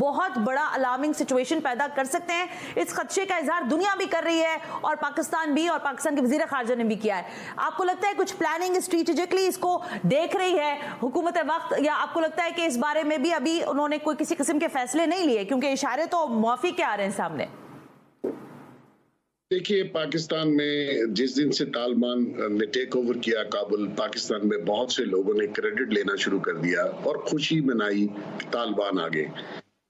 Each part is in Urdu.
بہت بڑا الارمنگ سچویشن پیدا کر سکتے ہیں. اس خدشے کا اظہار دنیا بھی کر رہی ہے اور پاکستان بھی, اور پاکستان کے وزیر خارجہ نے بھی کیا ہے. آپ کو لگتا ہے کچھ پلاننگ اسٹریٹجکلی اس کو دیکھ رہی ہے حکومت وقت, یا آپ کو لگتا ہے کہ اس بارے میں بھی ابھی انہوں نے کوئی کسی قسم کے فیصلے نہیں لیے, کیونکہ اشارے تو موافق کے آ رہے ہیں سامنے؟ دیکھیے, پاکستان میں جس دن سے طالبان نے ٹیک اوور کیا کابل, پاکستان میں بہت سے لوگوں نے کریڈٹ لینا شروع کر دیا اور خوشی منائی طالبان آگے.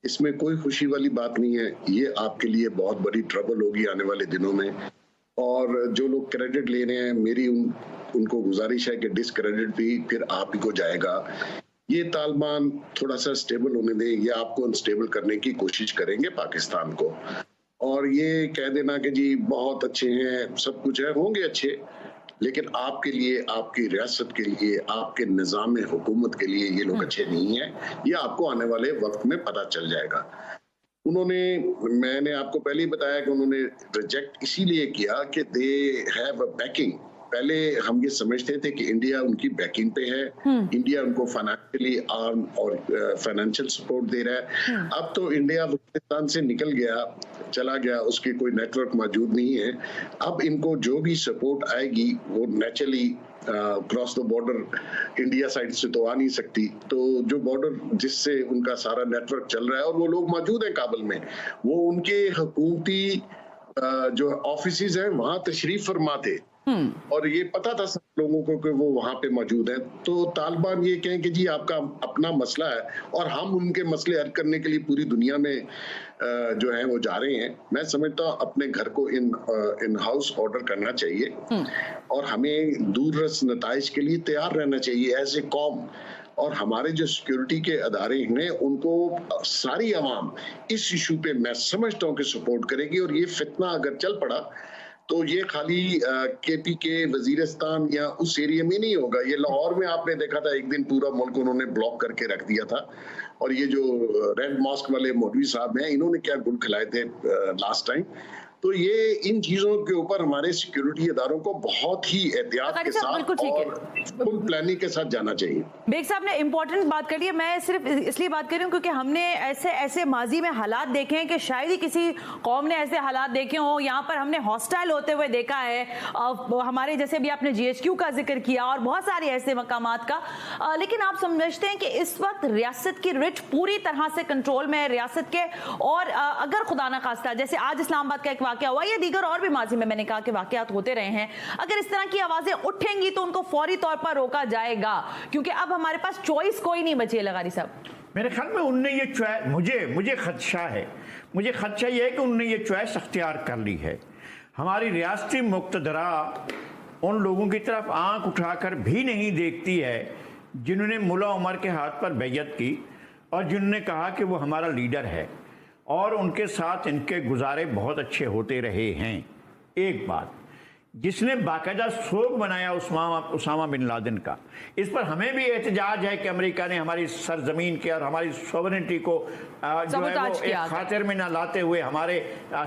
اس میں کوئی خوشی والی بات نہیں ہے. یہ آپ کے لیے بہت بڑی ٹربل ہوگی آنے والے دنوں میں. اور جو لوگ کریڈٹ لے رہے ہیں, میری ان کو گزارش ہے کہ ڈس کریڈٹ بھی پھر آپ ہی کو جائے گا. یہ طالبان تھوڑا سا سٹیبل ہونے دیں, یہ آپ کو انسٹیبل کرنے کی کوشش کریں گے پاکستان کو. اور یہ کہہ دینا کہ جی بہت اچھے ہیں, سب کچھ ہے, ہوں گے اچھے, لیکن آپ کے لیے, آپ کی ریاست کے لیے, آپ کے نظام حکومت کے لیے یہ لوگ اچھے نہیں ہیں. یہ آپ کو آنے والے وقت میں پتہ چل جائے گا. میں نے آپ کو پہلے ہی بتایا کہ انہوں نے ریجیکٹ اسی لیے کیا کہ دے ہیو اے بیکنگ. پہلے ہم یہ سمجھتے تھے کہ انڈیا ان کی بیکنگ پہ ہے, انڈیا ان کو فائنینشلی آرم اور فائنینشیل سپورٹ دے رہا ہے. اب تو انڈیا پاکستان سے نکل گیا, چلا گیا, اس کی کوئی نیٹ ورک موجود نہیں ہے. اب ان کو جو بھی سپورٹ آئے گی وہ naturally cross the border India side سے تو آ نہیں سکتی. تو جو بارڈر جس سے ان کا سارا نیٹ ورک چل رہا ہے, اور وہ لوگ موجود ہیں کابل میں, وہ ان کے حکومتی جو آفیسز ہیں وہاں تشریف فرما تھے, اور یہ پتا تھا سب لوگوں کو کہ وہ وہاں پہ موجود ہیں. تو طالبان یہ کہیں کہ جی آپ کا اپنا مسئلہ ہے اور ہم ان کے مسئلے حل کرنے کے لیے پوری دنیا میں جو ہیں وہ جا رہے ہیں. میں سمجھتا ہوں اپنے گھر کو ان ہاؤس آرڈر کرنا چاہیے, اور ہمیں دور رس نتائج کے لیے تیار رہنا چاہیے ایز اے قوم. اور ہمارے جو سیکیورٹی کے ادارے ہیں ان کو ساری عوام اس ایشو پہ میں سمجھتا ہوں کہ سپورٹ کرے گی. اور یہ فتنہ اگر چل پڑا تو یہ خالی کے پی کے وزیرستان یا اس ایریا میں نہیں ہوگا. یہ لاہور میں آپ نے دیکھا تھا ایک دن پورا ملک انہوں نے بلاک کر کے رکھ دیا تھا. اور یہ جو ریڈ ماسک والے مولوی صاحب ہیں, انہوں نے کیا گل کھلائے تھے لاسٹ ٹائم. تو یہ ان چیزوں کے اوپر ہمارے سیکیورٹی اداروں کو بہت ہی احتیاط کے ساتھ اور فل پلاننگ کے ساتھ جانا چاہیے. بیگ صاحب نے امپورٹنٹ بات کر لی ہے. میں صرف اس لیے بات کر رہی ہوں کیونکہ ہم نے ایسے ماضی میں حالات دیکھے ہیں کہ شاید ہی کسی قوم نے ایسے حالات دیکھے ہوں. یہاں پر ہم نے ہاسٹائل ہوتے ہوئے دیکھا ہے, ہمارے جیسے بھی آپ نے جی ایچ کیو کا ذکر کیا اور بہت سارے ایسے مقامات کا. لیکن آپ سمجھتے ہیں کہ اس وقت ریاست کی رچ پوری طرح سے کنٹرول میں ہے ریاست کے, اور اگر خدا نہ خواستہ جیسے آج اسلام آباد کا ایک واقعہ ہوا, یا دیگر اور بھی ماضی میں نے کہا کہ واقعات ہوتے رہے ہیں, اگر اس طرح کی آوازیں اٹھیں گی تو ان کو فوری طور پر روکا جائے گا, کیونکہ اب ہمارے پاس چوائس کوئی نہیں بچی ہے. لغاری صاحب, میرے خیال میں انہوں نے یہ چوائس, مجھے خدشہ ہے, یہ ہے کہ انہوں نے یہ چوائس اختیار کر لی ہے. ہماری ریاستی مقتدرہ ان لوگوں کی طرف آنکھ اٹھا کر بھی نہیں دیکھتی ہے جنہوں نے ملا عمر کے ہاتھ پر بیعت کی اور جنہوں نے کہا کہ وہ ہمارا لیڈر ہے, اور ان کے ساتھ ان کے گزارے بہت اچھے ہوتے رہے ہیں. ایک بات, جس نے باقاعدہ سوگ بنایا اسامہ بن لادن کا, اس پر ہمیں بھی احتجاج ہے کہ امریکہ نے ہماری سرزمین کے اور ہماری سوورنٹی کو جو ہے وہ ایک خاطر میں نہ لاتے ہوئے ہمارے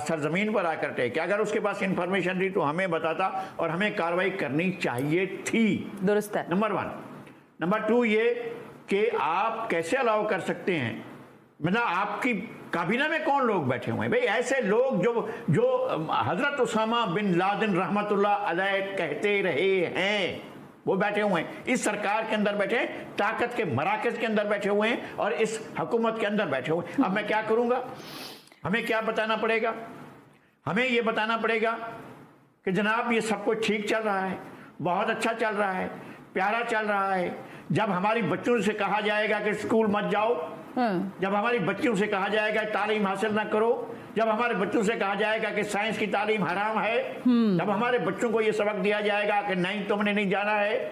سرزمین پر آ کر ٹیک کیا. اگر اس کے پاس انفارمیشن تھی تو ہمیں بتاتا اور ہمیں کارروائی کرنی چاہیے تھی. درست ہے. نمبر 1. نمبر 2 یہ کہ آپ کیسے الاؤ کر سکتے ہیں, مطلب آپ کی کابینہ میں کون لوگ بیٹھے ہوئے ہیں بھئی؟ ایسے لوگ جو حضرت اسامہ بن لادن رحمت اللہ علیہ کہتے رہے ہیں وہ بیٹھے ہوئے ہیں, اس سرکار کے اندر بیٹھے ہیں, طاقت کے مراکز کے اندر بیٹھے ہوئے ہیں, اور اس حکومت کے اندر بیٹھے ہوئے ہیں. اب میں کیا کروں گا؟ ہمیں کیا بتانا پڑے گا؟ ہمیں یہ بتانا پڑے گا کہ جناب یہ سب کچھ ٹھیک چل رہا ہے, بہت اچھا چل رہا ہے, پیارا چل رہا ہے. جب ہماری بچوں سے کہا جائے گا کہ اسکول مت جاؤ, جب ہماری بچیوں سے کہا جائے گا تعلیم حاصل نہ کرو, جب ہمارے بچوں سے کہا جائے گا کہ سائنس کی تعلیم حرام ہے, جب ہمارے بچوں کو یہ سبق دیا جائے گا کہ نہیں تم نے نہیں جانا ہے,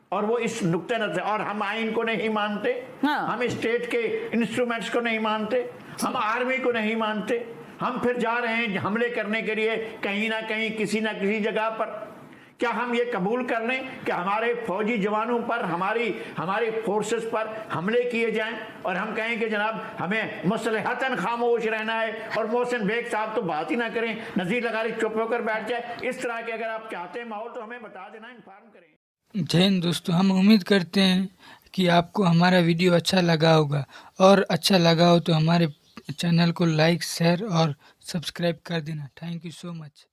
اور وہ اس نقطہ نظر, اور ہم آئین کو نہیں مانتے, ہم اسٹیٹ کے انسٹرومنٹس کو نہیں مانتے, ہم آرمی کو نہیں مانتے, ہم پھر جا رہے ہیں حملے کرنے کے لیے کہیں نہ کہیں کسی نہ کسی جگہ پر. کیا ہم یہ قبول کر لیں کہ ہمارے فوجی جوانوں پر, ہماری فورسز پر حملے کیے جائیں, اور ہم کہیں کہ جناب ہمیں مصلحتاً خاموش رہنا ہے, اور محسن بیگ صاحب تو بات ہی نہ کریں, نذیر لغاری چپ ہو کر بیٹھ جائے؟ اس طرح کے اگر آپ چاہتے ہیں ماحول تو ہمیں بتا دینا, انفارم کریں. جے ہند دوستو, ہم امید کرتے ہیں کہ آپ کو ہمارا ویڈیو اچھا لگا ہوگا، اور اچھا لگا ہو تو ہمارے چینل کو لائک، شیئر اور سبسکرائب کر دینا۔ Thank you so much.